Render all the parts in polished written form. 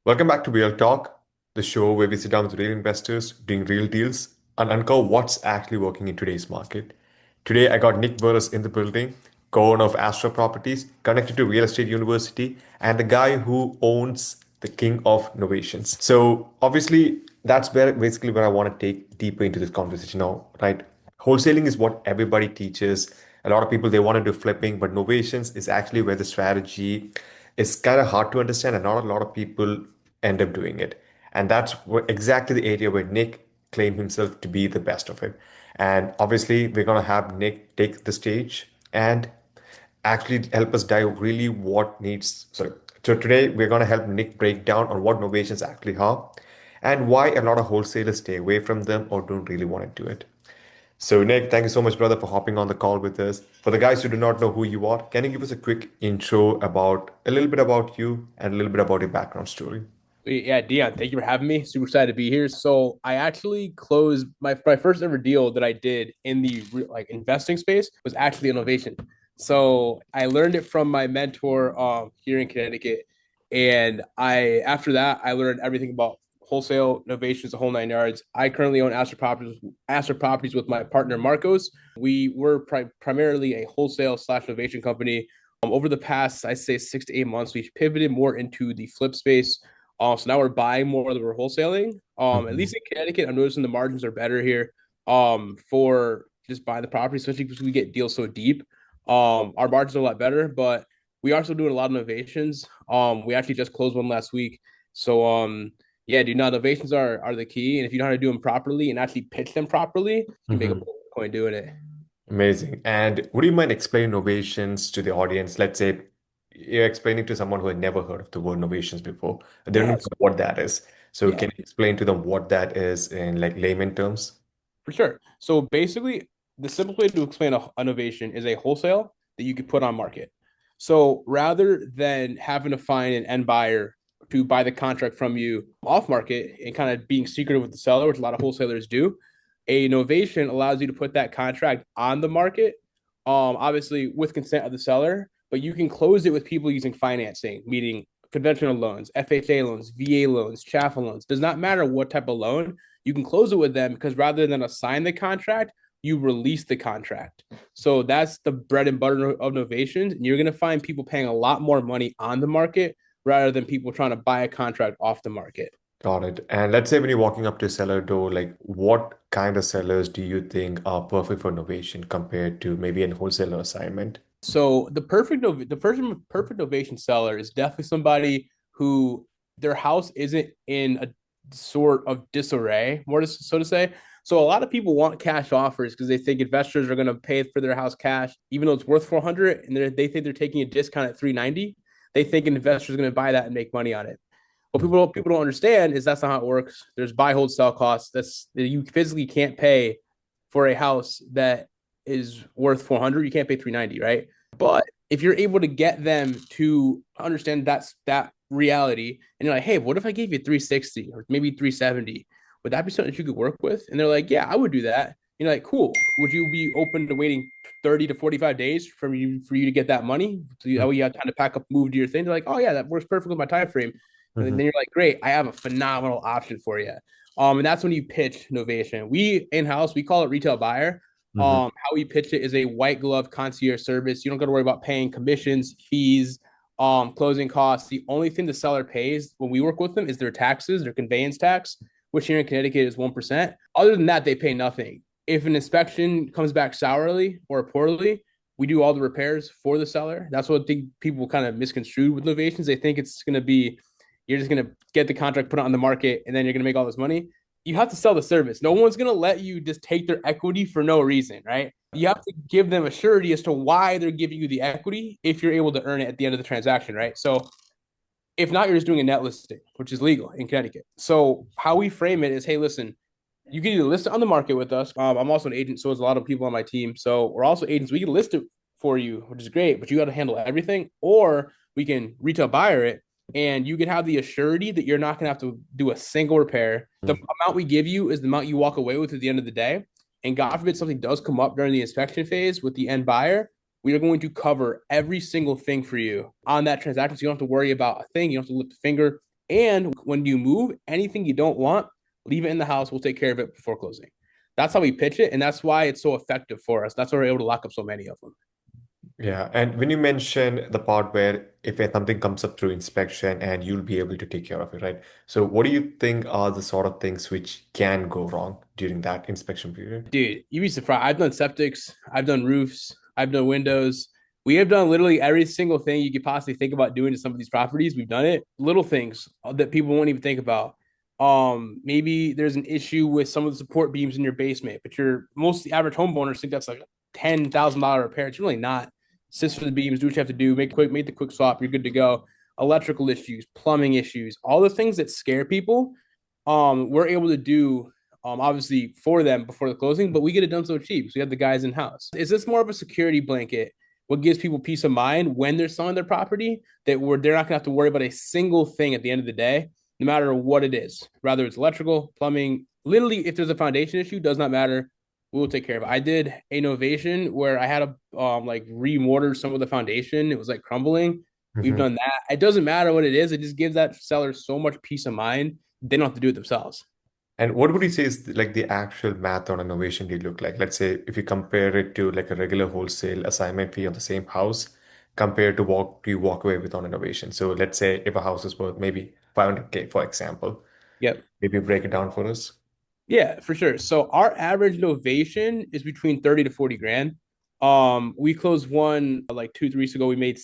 Welcome back to Real Talk, the show where we sit down with real investors, doing real deals, and uncover what's actually working in today's market. Today, I got Nick Burrus in the building, co-owner of Astra Properties, connected to Real Estate University, and the guy who owns the king of novations. So, obviously, that's basically where I want to take deeper into this conversation now, right? Wholesaling is what everybody teaches. A lot of people they want to do flipping, but novations is actually where the strategy is kind of hard to understand, and not a lot of people end up doing it. And that's exactly the area where Nick claimed himself to be the best of it. And obviously, we're going to have Nick take the stage and actually help us dive really what needs. Sorry. So today, we're going to help Nick break down on what novations actually are and why a lot of wholesalers stay away from them or don't really want to do it. So, Nick, thank you so much, brother, for hopping on the call with us. For the guys who do not know who you are, can you give us a quick intro about a little bit about you and a little bit about your background story? Yeah, Dion, thank you for having me. Super excited to be here. So I actually closed my first ever deal that I did in the investing space was actually innovation. So I learned it from my mentor here in Connecticut, and I after that I learned everything about wholesale novations, the whole nine yards. I currently own Astra Properties with my partner Marcos. We were primarily a wholesale slash novation company. Over the past, I'd say 6 to 8 months, we've pivoted more into the flip space. So now we're buying more than we're wholesaling. At Mhm. least in Connecticut, I'm noticing the margins are better here. For just buying the property, especially because we get deals so deep. Our margins are a lot better, but we are still doing a lot of innovations. We actually just closed one last week. So yeah, dude, no, innovations are the key. And if you know how to do them properly and actually pitch them properly, you can make a Mhm. point doing it. Amazing. And would you mind explaining novations to the audience? Let's say you're explaining to someone who had never heard of the word novations before. They don't know Yes. what that is. So Yeah. can you explain to them what that is in like layman terms? For sure. So basically, the simple way to explain a innovation is a wholesale that you could put on market. So rather than having to find an end buyer to buy the contract from you off market and kind of being secretive with the seller, which a lot of wholesalers do, a novation allows you to put that contract on the market, obviously with consent of the seller, but you can close it with people using financing, meaning conventional loans, FHA loans, VA loans, chattel loans. Does not matter what type of loan, you can close it with them because rather than assign the contract, you release the contract. So that's the bread and butter of novations. And you're going to find people paying a lot more money on the market rather than people trying to buy a contract off the market. Got it. And let's say when you're walking up to a seller door, like what kind of sellers do you think are perfect for novation compared to maybe an wholesaler assignment? So the perfect novation seller is definitely somebody who their house isn't in a sort of disarray, more so to say. So a lot of people want cash offers because they think investors are going to pay for their house cash, even though it's worth 400, and they think they're taking a discount at 390. They think an investor is going to buy that and make money on it. What Mhm. people don't understand is that's not how it works. There's buy, hold, sell costs. That's that you physically can't pay for a house that is worth 400. You can't pay 390, right? But if you're able to get them to understand that reality, and you're like, hey, what if I gave you 360 or maybe 370? Would that be something that you could work with? And they're like, yeah, I would do that. You're like, cool. Would you be open to waiting 30 to 45 days for you to get that money? So that way you have time to pack up, move to your thing. They're like, oh yeah, that works perfectly with my time frame. And then Mhm. you're like, great, I have a phenomenal option for you. And that's when you pitch Novation. We in house, we call it retail buyer. Mhm. How we pitch it is a white glove concierge service. You don't got to worry about paying commissions, fees, closing costs. The only thing the seller pays when we work with them is their taxes, their conveyance tax, which here in Connecticut is 1%. Other than that, they pay nothing. If an inspection comes back sourly or poorly, we do all the repairs for the seller. That's what I think people kind of misconstrued with novations. They think it's going to be you're just going to get the contract, put it on the market, and then you're going to make all this money. You have to sell the service. No one's going to let you just take their equity for no reason, right? You have to give them a surety as to why they're giving you the equity if you're able to earn it at the end of the transaction, right? So if not, you're just doing a net listing, which is legal in Connecticut. So how we frame it is, hey, listen, you can either list it on the market with us. I'm also an agent, so there's a lot of people on my team. So we're also agents. We can list it for you, which is great, but you got to handle everything. Or we can retail buyer it, and you can have the assurity that you're not going to have to do a single repair. The amount we give you is the amount you walk away with at the end of the day. And God forbid something does come up during the inspection phase with the end buyer, we are going to cover every single thing for you on that transaction. So you don't have to worry about a thing. You don't have to lift a finger. And when you move, anything you don't want, leave it in the house. We'll take care of it before closing. That's how we pitch it. And that's why it's so effective for us. That's why we're able to lock up so many of them. Yeah, and when you mention the part where if something comes up through inspection and you'll be able to take care of it, right? So what do you think are the sort of things which can go wrong during that inspection period? Dude, you'd be surprised. I've done septics, I've done roofs, I've done windows. We have done literally every single thing you could possibly think about doing to some of these properties. We've done it. Little things that people won't even think about. Maybe there's an issue with some of the support beams in your basement, but your most the average homeowners think that's like $10,000 repair. It's really not. Assist for the beams, do what you have to do, make the quick swap, you're good to go. Electrical issues, plumbing issues, all the things that scare people, we're able to do obviously for them before the closing, but we get it done so cheap. So we have the guys in house. Is this more of a security blanket? What gives people peace of mind when they're selling their property that they're not gonna have to worry about a single thing at the end of the day, no matter what it is, whether it's electrical, plumbing, literally if there's a foundation issue, does not matter. We will take care of it. I did a novation where I had to like remortar some of the foundation. It was like crumbling. We've Mhm. done that. It doesn't matter what it is. It just gives that seller so much peace of mind. They don't have to do it themselves. And what would you say is like the actual math on a novation deal look like? Let's say if you compare it to like a regular wholesale assignment fee on the same house compared to what you walk away with on a novation. So let's say if a house is worth maybe 500K, for example, Yep. maybe break it down for us. Yeah, for sure. So our average novation is between 30 to 40 grand. We closed one like 2, 3 weeks ago. We made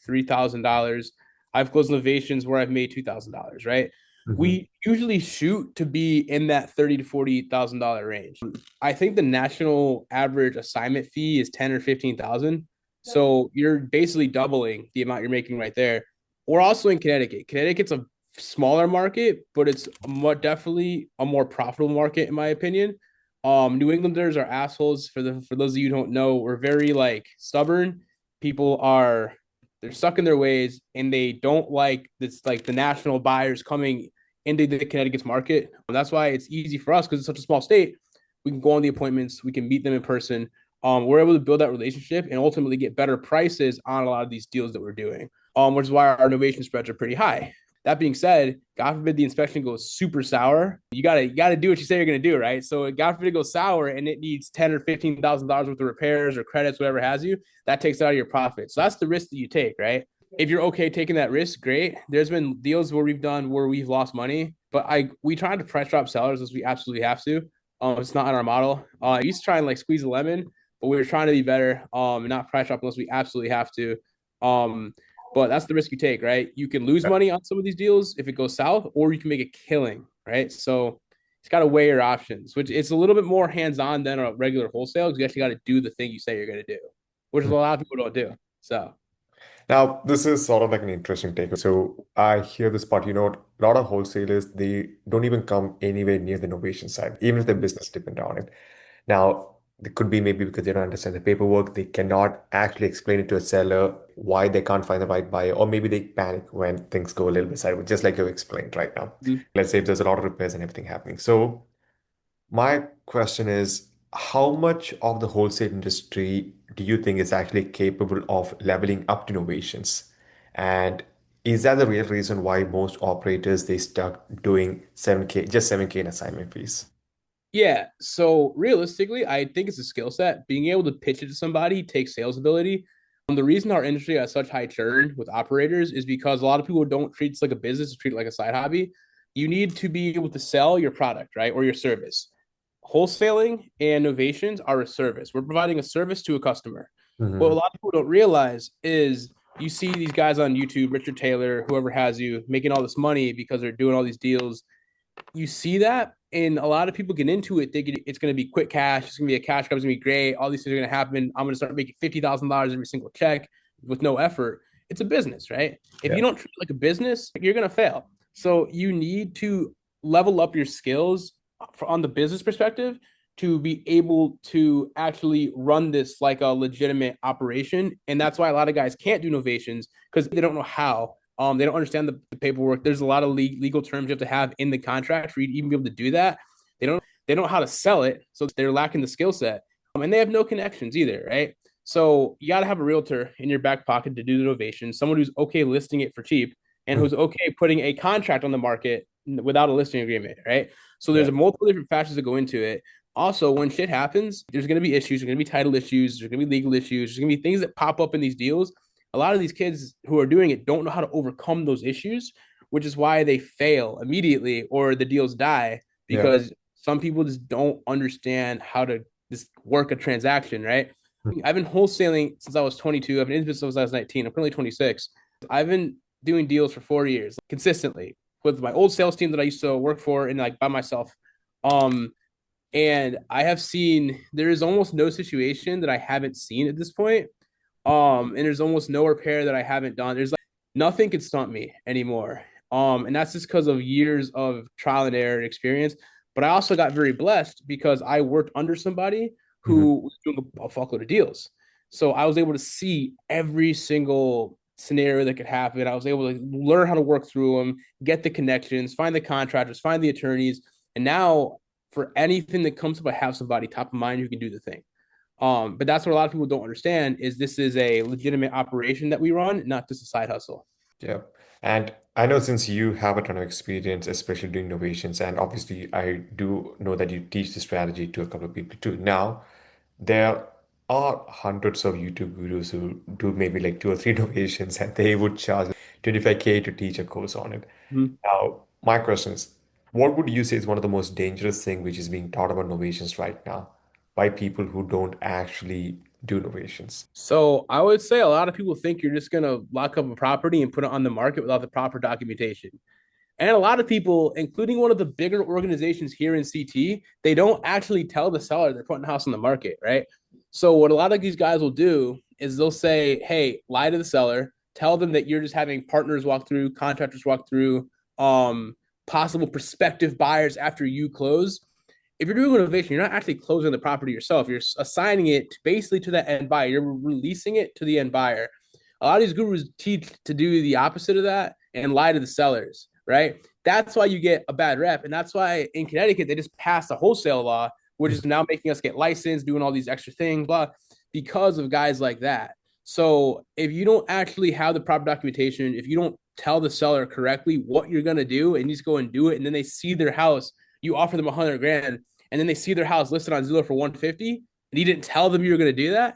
$63,000. I've closed novations where I've made $2,000, right? Hmm. We usually shoot to be in that 30 to $40,000 range. I think the national average assignment fee is 10 or 15,000. So you're basically doubling the amount you're making right there. We're also in Connecticut. Connecticut's a smaller market, but it's definitely a more profitable market in my opinion. New Englanders are assholes. For those of you who don't know, we're very like stubborn. People are they're stuck in their ways and they don't like this like the national buyers coming into the Connecticut's market. And that's why it's easy for us because it's such a small state. We can go on the appointments, we can meet them in person. We're able to build that relationship and ultimately get better prices on a lot of these deals that we're doing. Which is why our innovation spreads are pretty high. That being said, God forbid the inspection goes super sour. You gotta do what you say you're gonna do, right? So God forbid it goes sour and it needs $10,000 or $15,000 worth of repairs or credits, whatever has you. That takes it out of your profit. So that's the risk that you take, right? If you're okay taking that risk, great. There's been deals where we've done where we've lost money, but we try to price drop sellers as we absolutely have to. It's not in our model. I used to try and like squeeze a lemon, but we were trying to be better. And not price drop unless we absolutely have to. Um, but that's the risk you take, right? You can lose money on some of these deals if it goes south, or you can make a killing, right? So it's got to weigh your options, which it's a little bit more hands-on than a regular wholesale because you actually got to do the thing you say you're going to do, which is a lot of people don't do. So Now, this is sort of like an interesting take. So I hear this part, a lot of wholesalers, they don't even come anywhere near the innovation side, even if their business depend on it. Now, it could be maybe because they don't understand the paperwork, they cannot actually explain it to a seller why they can't find the right buyer, or maybe they panic when things go a little bit sideways, just like you explained right now. mhm. Let's say if there's a lot of repairs and everything happening. So my question is, how much of the wholesale industry do you think is actually capable of leveling up to innovations? And is that the real reason why most operators they stuck doing 7K, just 7K in assignment fees? Yeah. So realistically, I think it's a skill set. Being able to pitch it to somebody takes sales ability. The reason our industry has such high churn with operators is because a lot of people don't treat it like a business, treat it like a side hobby. You need to be able to sell your product, right? Or your service. Wholesaling and novations are a service. We're providing a service to a customer. What a Hmm. lot of people don't realize is you see these guys on YouTube, Richard Taylor, whoever has you, making all this money because they're doing all these deals. You see that, and a lot of people get into it thinking it's going to be quick cash. It's going to be a cash crop. It's going to be great. All these things are going to happen. I'm going to start making $50,000 every single check with no effort. It's a business, right? If Yeah. you don't treat it like a business, you're going to fail. So you need to level up your skills on the business perspective to be able to actually run this like a legitimate operation. And that's why a lot of guys can't do novations because they don't know how. They don't understand the paperwork. There's a lot of legal terms you have to have in the contract for you to even be able to do that. They don't know how to sell it, so they're lacking the skill set, and they have no connections either, right? So you got to have a realtor in your back pocket to do the novation, someone who's okay listing it for cheap, and Mhm. who's okay putting a contract on the market without a listing agreement, right? So there's Yeah. multiple different factors that go into it. Also, when shit happens, there's going to be issues. There's going to be title issues. There's going to be legal issues. There's going to be things that pop up in these deals. A lot of these kids who are doing it don't know how to overcome those issues, which is why they fail immediately or the deals die Yeah. because some people just don't understand how to just work a transaction, right? I've been wholesaling since I was 22. I've been in business since I was 19. I'm currently 26. I've been doing deals for 4 years consistently with my old sales team that I used to work for and like by myself. Um, and I have seen there is almost no situation that I haven't seen at this point. And there's almost no repair that I haven't done. There's like nothing can stump me anymore. And that's just because of years of trial and error and experience. But I also got very blessed because I worked under somebody Mhm. who was doing a fuckload of deals. So I was able to see every single scenario that could happen. I was able to learn how to work through them, get the connections, find the contractors, find the attorneys. And now for anything that comes up, I have somebody top of mind who can do the thing. But that's what a lot of people don't understand is this is a legitimate operation that we run, not just a side hustle. Yeah. And I know since you have a ton of experience, especially doing novations, and obviously I do know that you teach the strategy to a couple of people too. Now, there are hundreds of YouTube gurus who do maybe like two or three novations and they would charge 25K to teach a course on it. Mhm. Now, my question is, what would you say is one of the most dangerous thing which is being taught about novations right now by people who don't actually do novations? So I would say a lot of people think you're just gonna lock up a property and put it on the market without the proper documentation. And a lot of people, including one of the bigger organizations here in CT, they don't actually tell the seller they're putting the house on the market, right? So what a lot of these guys will do is they'll say, "Hey, lie to the seller, tell them that you're just having partners walk through, contractors walk through, um, possible prospective buyers after you close." If you're doing renovation, you're not actually closing the property yourself. You're assigning it basically to the end buyer. You're releasing it to the end buyer. A lot of these gurus teach to do the opposite of that and lie to the sellers, right? That's why you get a bad rep. And that's why in Connecticut, they just passed a wholesale law, which is now making us get licensed, doing all these extra things, blah, because of guys like that. So if you don't actually have the proper documentation, if you don't tell the seller correctly what you're going to do and you just go and do it, and then they see their house, you offer them 100 grand, and then they see their house listed on Zillow for 150, and you didn't tell them you were going to do that,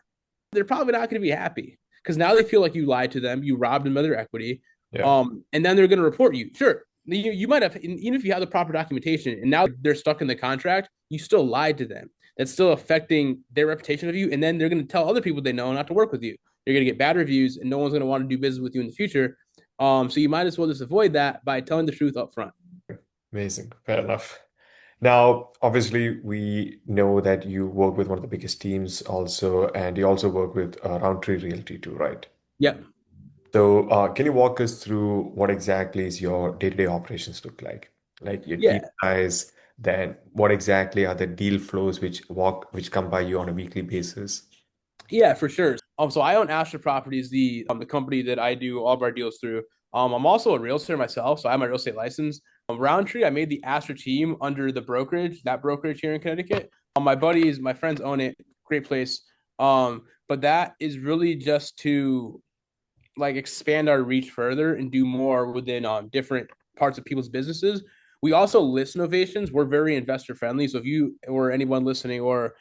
they're probably not going to be happy because now they feel like you lied to them, you robbed them of their equity, Yeah. and then they're going to report you. Sure, you might have, even if you have the proper documentation, and now they're stuck in the contract, you still lied to them. That's still affecting their reputation of you, and then they're going to tell other people they know not to work with you. You're going to get bad reviews, and no one's going to want to do business with you in the future. So you might as well just avoid that by telling the truth up front. Amazing. Fair enough. Now, obviously, we know that you work with one of the biggest teams also, and you also work with Roundtree Realty too, right? Yep. So, can you walk us through what exactly is your day-to-day operations look like your team Yeah. size, then what exactly are the deal flows which come by you on a weekly basis? Yeah, for sure. So I own Astra Properties, the company that I do all of our deals through. I'm also a realtor myself, so I have my real estate license. Roundtree, I made the Astra team under the brokerage, that brokerage here in Connecticut. My buddies, my friends own it. Great place. But that is really just to like expand our reach further and do more within different parts of people's businesses. We also list novations. We're very investor friendly. So if you or anyone listening, or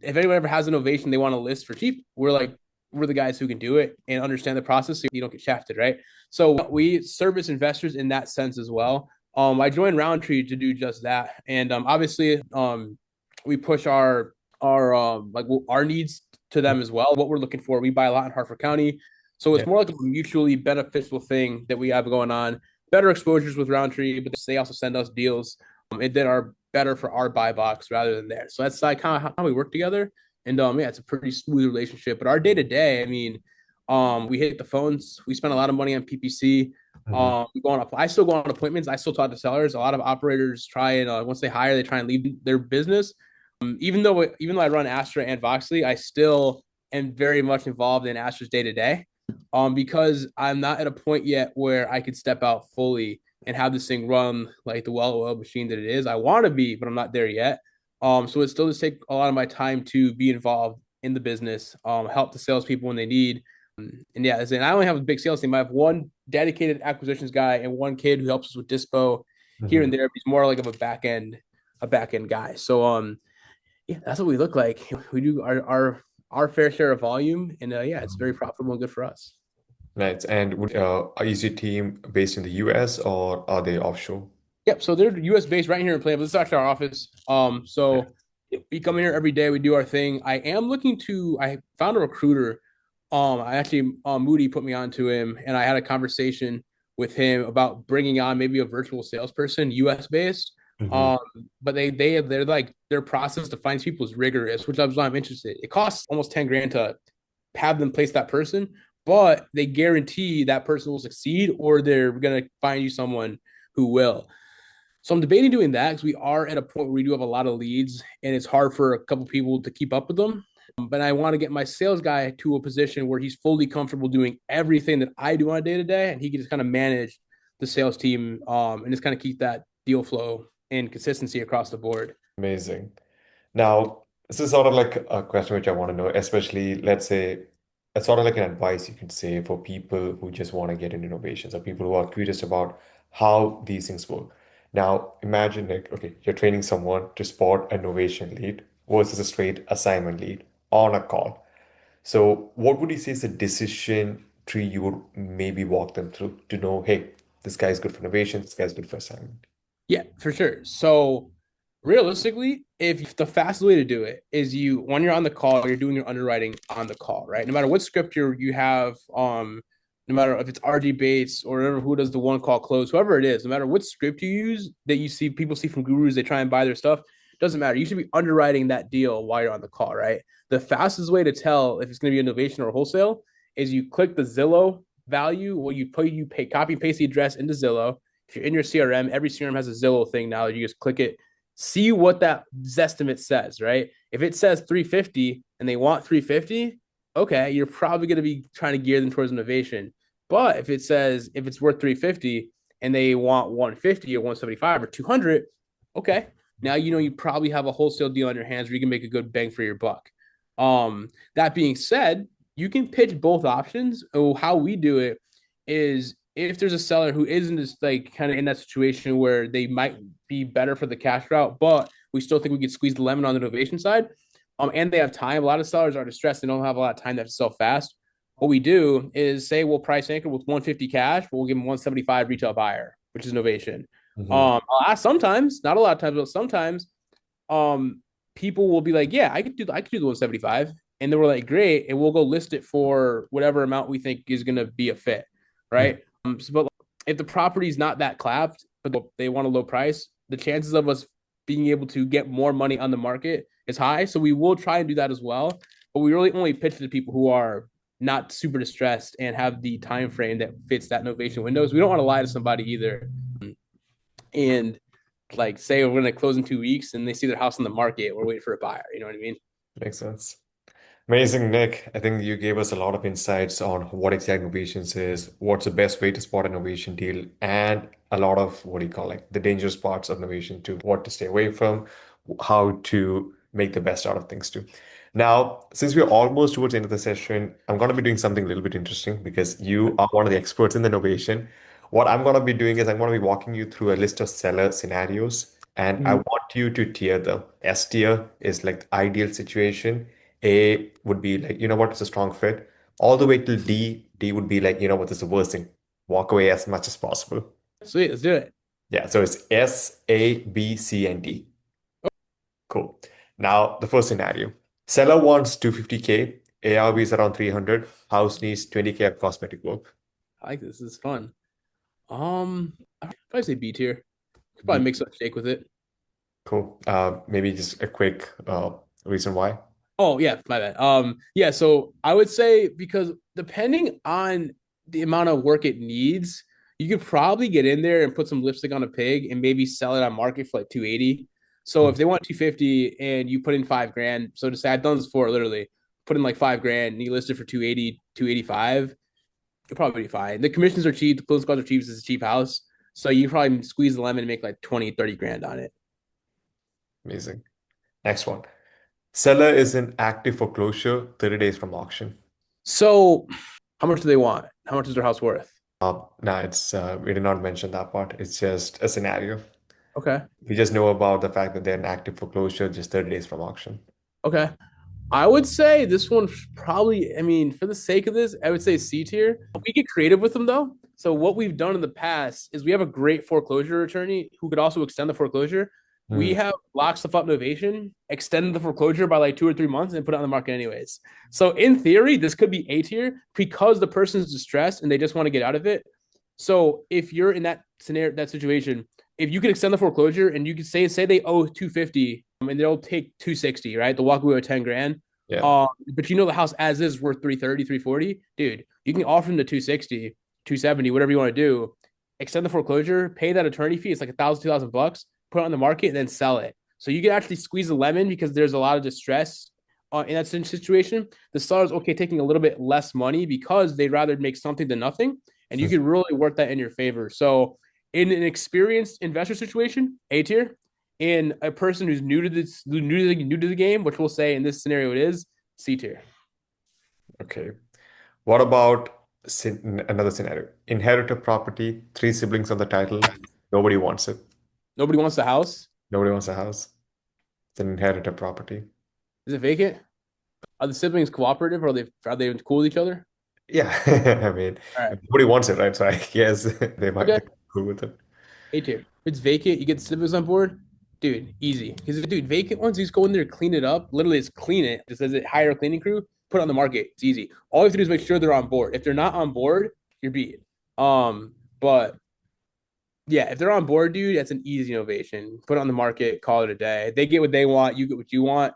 if anyone ever has an novation they want to list for cheap, we're the guys who can do it and understand the process so you don't get shafted, right? So we service investors in that sense as well. I joined Roundtree to do just that, and obviously, we push our like our needs to them as well. What we're looking for, we buy a lot in Hartford County, so it's Yeah. more like a mutually beneficial thing that we have going on. Better exposures with Roundtree, but they also send us deals that are better for our buy box rather than theirs. So that's like kind of how we work together. And yeah, it's a pretty smooth relationship. But our day to day, I mean, we hit the phones. We spend a lot of money on PPC. Mhm. We go on. I still go on appointments. I still talk to sellers. A lot of operators try and once they hire, they try and leave their business. Even though I run Astra and Voxley, I still am very much involved in Astra's day to day. Because I'm not at a point yet where I could step out fully and have this thing run like the well-oiled machine that it is. I want to be, but I'm not there yet. So it still does take a lot of my time to be involved in the business, help the salespeople when they need. And yeah, and I only have a big sales team. I have one dedicated acquisitions guy and one kid who helps us with dispo here Hmm. and there. But he's more like of a back end guy. So yeah, that's what we look like. We do our fair share of volume, and yeah, it's very profitable and good for us. Right. And is your team based in the US or are they offshore? Yep. So they're US based right here in Plano. This is actually our office. So we come in here every day. We do our thing. I am looking to. I found a recruiter. I actually Moody put me onto him, and I had a conversation with him about bringing on maybe a virtual salesperson, US based. Hmm. Um, but they're like their process to find people is rigorous, which is why I'm interested. It costs almost 10 grand to have them place that person, but they guarantee that person will succeed, or they're gonna find you someone who will. So I'm debating doing that because we are at a point where we do have a lot of leads and it's hard for a couple people to keep up with them. But I want to get my sales guy to a position where he's fully comfortable doing everything that I do on a day to day, and he can just kind of manage the sales team and just kind of keep that deal flow and consistency across the board. Amazing. Now, this is sort of like a question which I want to know, especially let's say it's sort of like an advice you could say for people who just want to get into innovations or people who are curious about how these things work. Now, imagine like, okay, you're training someone to spot a novation lead versus a straight assignment lead on a call. So, what would you say is the decision tree you would maybe walk them through to know, hey, this guy's good for innovation, this guy's good for assignment? Yeah, for sure. So realistically, if the fastest way to do it is you when you're on the call, you're doing your underwriting on the call, right? No matter what script you have, no matter if it's RG Bates or whoever who does the one call close, whoever it is, no matter what script you use that you see people see from gurus, they try and buy their stuff. Doesn't matter. You should be underwriting that deal while you're on the call, right? The fastest way to tell if it's going to be innovation or wholesale is you click the Zillow value, where you pay copy and paste the address into Zillow. If you're in your CRM, every CRM has a Zillow thing now. You just click it, see what that Zestimate says, right? If it says 350 and they want 350, okay, you're probably going to be trying to gear them towards innovation. But if it says if it's worth 350 and they want 150 or 175 or 200, okay, now you know you probably have a wholesale deal on your hands where you can make a good bang for your buck. That being said, you can pitch both options. Oh, how we do it is if there's a seller who isn't just like kind of in that situation where they might be better for the cash route, but we still think we could squeeze the lemon on the innovation side. And they have time. A lot of sellers are distressed. They don't have a lot of time. They have to sell fast. What we do is say we'll price anchor with 150 cash, but we'll give them 175 retail buyer, which is innovation. Hmm. I'll ask sometimes, not a lot of times, but sometimes um people will be like, yeah, I could do the 175. And then we're like, great, and we'll go list it for whatever amount we think is gonna be a fit, right? But if the property is not that clapped, but they want a low price, the chances of us being able to get more money on the market is high. So we will try and do that as well. But we really only pitch to people who are not super distressed and have the time frame that fits that innovation windows. We don't want to lie to somebody either. And like say we're gonna close in 2 weeks and they see their house on the market, we're waiting for a buyer. You know what I mean? Makes sense. Amazing, Nick. I think you gave us a lot of insights on what exact innovations is, what's the best way to spot an innovation deal, and a lot of what do you call like the dangerous parts of innovation too, what to stay away from, how to make the best out of things too. Now, since we're almost towards the end of the session, I'm going to be doing something a little bit interesting because you are one of the experts in the innovation. What I'm going to be doing is I'm going to be walking you through a list of seller scenarios, and I Mhm. want you to tier them. S tier is like the ideal situation. A would be like, you know what, it's a strong fit. All the way till D, D would be like, you know what, is the worst thing. Walk away as much as possible. Sweet, let's do it. Yeah, so it's S, A, B, C, and D. Cool. Now, the first scenario. Seller wants 250K, ARV is around 300, house needs 20K of cosmetic work. I like this. This is fun. I'd probably say B tier. Could probably B, mix up shake with it. cool. Maybe just a quick reason why. Oh yeah, my bad. Yeah, so I would say because depending on the amount of work it needs, you could probably get in there and put some lipstick on a pig and maybe sell it on market for like 280. So Mhm. if they want 250 and you put in 5 grand, so to say I've done this before literally, put in like 5 grand and you list it for 280, 285, you'll probably be fine. The commissions are cheap, the closing costs are cheap, it's a cheap house. So you probably squeeze the lemon and make like 20, 30 grand on it. Amazing. Next one. Seller is in active foreclosure 30 days from auction. So How much do they want? How much is their house worth? Nah, it's we did not mention that part. It's just a scenario. Okay. We just know about the fact that they're in active foreclosure just 30 days from auction. Okay. I would say this one's probably, I mean, for the sake of this, I would say C tier. We get creative with them though. So what we've done in the past is we have a great foreclosure attorney who could also extend the foreclosure. We Hmm. have locked stuff up Novation, extended the foreclosure by like 2 or 3 months and put it on the market anyways. So in theory, this could be A tier because the person's distressed and they just want to get out of it. So if you're in that scenario, that situation, if you could extend the foreclosure and you could say they owe 250 and they'll take 260, right? They'll walk away with 10 grand. Yeah. But you know the house as is worth 330, 340, dude. You can offer them the 260, 270, whatever you want to do. Extend the foreclosure, pay that attorney fee. It's like 1,000, 2,000 bucks, put it on the market, and then sell it. So you can actually squeeze a lemon because there's a lot of distress in that situation. The seller's okay taking a little bit less money because they'd rather make something than nothing. And you can really work that in your favor. So in an experienced investor situation, A tier. In a person who's new to the game, which we'll say in this scenario it is C tier. Okay. What about another scenario? Inherited property, three siblings on the title. Nobody wants it. Nobody wants the house. Nobody wants a house. It's an inherited property. Is it vacant? Are the siblings cooperative? Are they cool with each other? Yeah. I mean, All right. nobody wants it, right? So I guess they might Okay. be cool with it. A tier. If it's vacant, you get the siblings on board. Dude, easy. Because dude, vacant ones, you just go in there, clean it up. Literally, just clean it. Just as it hire a cleaning crew, put it on the market. It's easy. All you have to do is make sure they're on board. If they're not on board, you're beat. But yeah, if they're on board, dude, that's an easy innovation. Put it on the market, call it a day. They get what they want, you get what you want.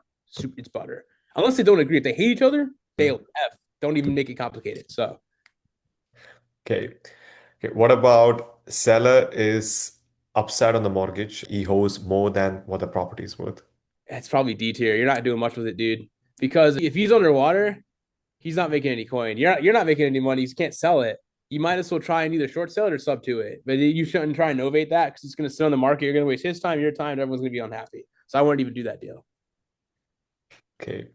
It's butter. Unless they don't agree. If they hate each other, Hmm. they'll F. Don't even make it complicated. So, Okay. Okay. What about seller is upside on the mortgage? He owes more than what the property is worth. it's probably D tier. You're not doing much with it, dude. Because if he's underwater, he's not making any coin. You're not making any money. You can't sell it. You might as well try and either short sell it or sub to it. But you shouldn't try and novate that because it's going to sit on the market. You're going to waste his time, your time, and everyone's going to be unhappy. So I wouldn't even do that deal. Okay.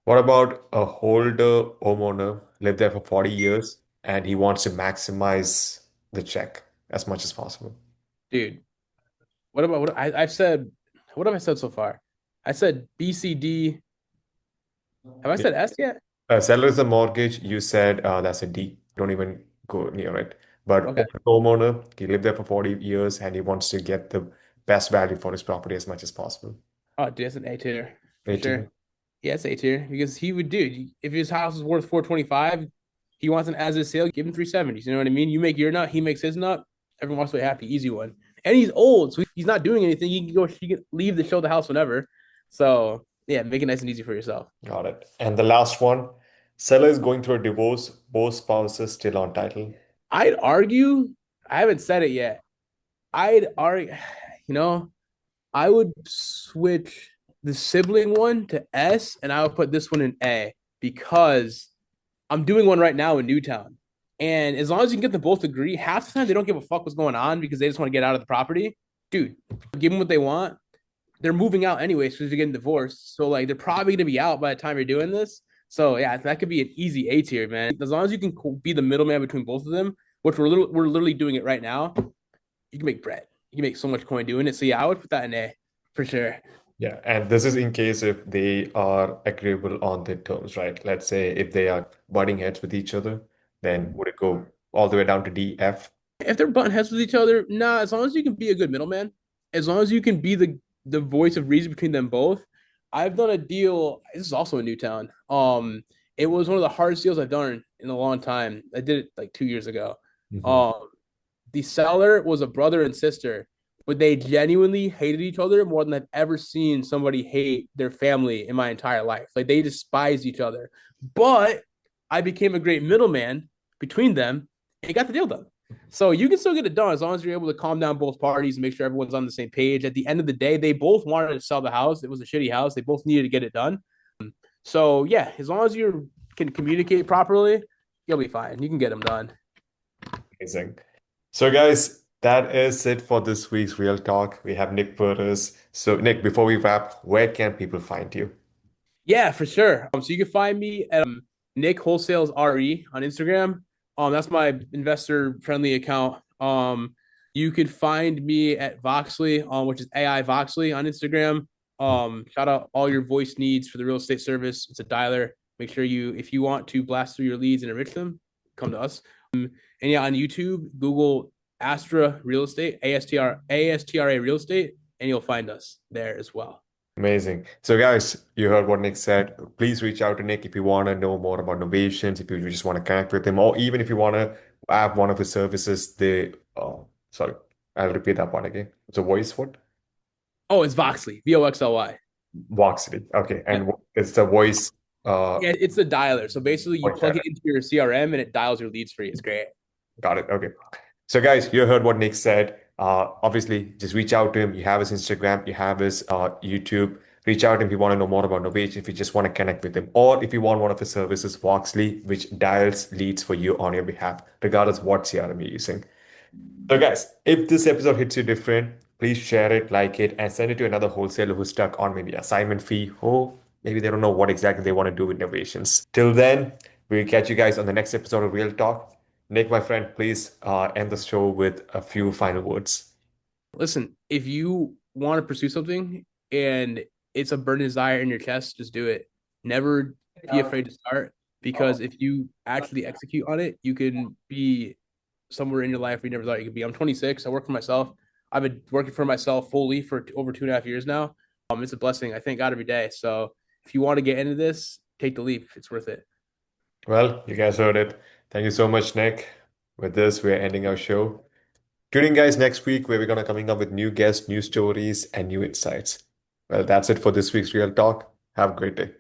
What about a holder homeowner, lived there for 40 years, and he wants to maximize the check as much as possible? Dude, what about what I've said? What have I said so far? I said BCD. Have I Yeah. said S yet? Seller is a mortgage. You said that's a D. Don't even go near it. But Okay. homeowner, he lived there for 40 years and he wants to get the best value for his property as much as possible. Oh, dude, that's an A tier for sure. 18. Yeah, it's A tier because he would do if his house is worth 425, he wants an as is sale, give him 370. You know what I mean? You make your nut, he makes his nut. Everyone walks away happy, easy one. And he's old, so he's not doing anything. He can leave the show the house whenever. So yeah, make it nice and easy for yourself. Got it. And the last one, seller is going through a divorce, both spouses still on title. I'd argue, I haven't said it yet. I'd argue, you know, I would switch the sibling one to S and I would put this one in A because I'm doing one right now in Newtown. And as long as you can get them both to agree, half the time they don't give a fuck what's going on because they just want to get out of the property. Dude, give them what they want. They're moving out anyway because they're getting divorced. So like they're probably gonna be out by the time you're doing this. So yeah, that could be an easy A tier, man. As long as you can be the middleman between both of them, which we're literally doing it right now, you can make bread. You can make so much coin doing it. So yeah, I would put that in A for sure. Yeah, and this is in case if they are agreeable on the terms, right? Let's say if they are butting heads with each other, then would it go all the way down to D, F? If they're butting heads with each other, nah, as long as you can be a good middleman, as long as you can be the voice of reason between them both. I've done a deal. This is also in Newtown. It was one of the hardest deals I've done in a long time. I did it like 2 years ago. Hmm. Um, the seller was a brother and sister, but they genuinely hated each other more than I've ever seen somebody hate their family in my entire life. Like they despised each other. But I became a great middleman between them and got the deal done. So you can still get it done as long as you're able to calm down both parties and make sure everyone's on the same page. At the end of the day, they both wanted to sell the house. It was a shitty house. They both needed to get it done. So yeah, as long as you can communicate properly, you'll be fine. You can get them done. Amazing. So, guys, that is it for this week's Real Talk. We have Nick Burrus. So, Nick, before we wrap, where can people find you? Yeah, for sure. So you can find me at Nick Wholesales RE on Instagram. That's my investor friendly account. You can find me at Voxley, which is AI Voxley on Instagram. Shout out all your voice needs for the real estate service. It's a dialer. Make sure if you want to blast through your leads and enrich them, come to us. And yeah, on YouTube, Google Astra Real Estate, ASTRA Real Estate, and you'll find us there as well. Amazing. So, guys, you heard what Nick said. Please reach out to Nick if you want to know more about Novations, if you just want to connect with him, or even if you want to have one of his services. Sorry, I'll repeat that one again. It's a voice what? Oh, it's Voxley, VOXLY. Voxley. Okay. Yeah. And it's the voice, Yeah, it's the dialer. So basically, you voice plug chat. it into your CRM and it dials your leads for you. It's great. Got it. Okay. So, guys, you heard what Nick said. Obviously, just reach out to him. You have his Instagram, you have his YouTube. Reach out to him if you want to know more about Novation, if you just want to connect with him, or if you want one of his services, Voxley, which dials leads for you on your behalf, regardless what CRM you're using. So, guys, if this episode hits you different, please share it, like it, and send it to another wholesaler who's stuck on maybe assignment fee, or maybe they don't know what exactly they want to do with innovations. Till then, we'll catch you guys on the next episode of Real Talk. Nick, my friend, please end the show with a few final words. Listen, if you want to pursue something and it's a burning desire in your chest, just do it. Never be afraid to start because if you actually execute on it, you can be somewhere in your life you never thought you could be. I'm 26. I work for myself. I've been working for myself fully for over 2.5 years now. It's a blessing. I thank God every day. So if you want to get into this, take the leap. It's worth it. Well, you guys heard it. Thank you so much, Nick. With this, we're ending our show. Tune in, guys, next week where we're going to coming up with new guests, new stories, and new insights. Well, that's it for this week's Real Talk. Have a great day.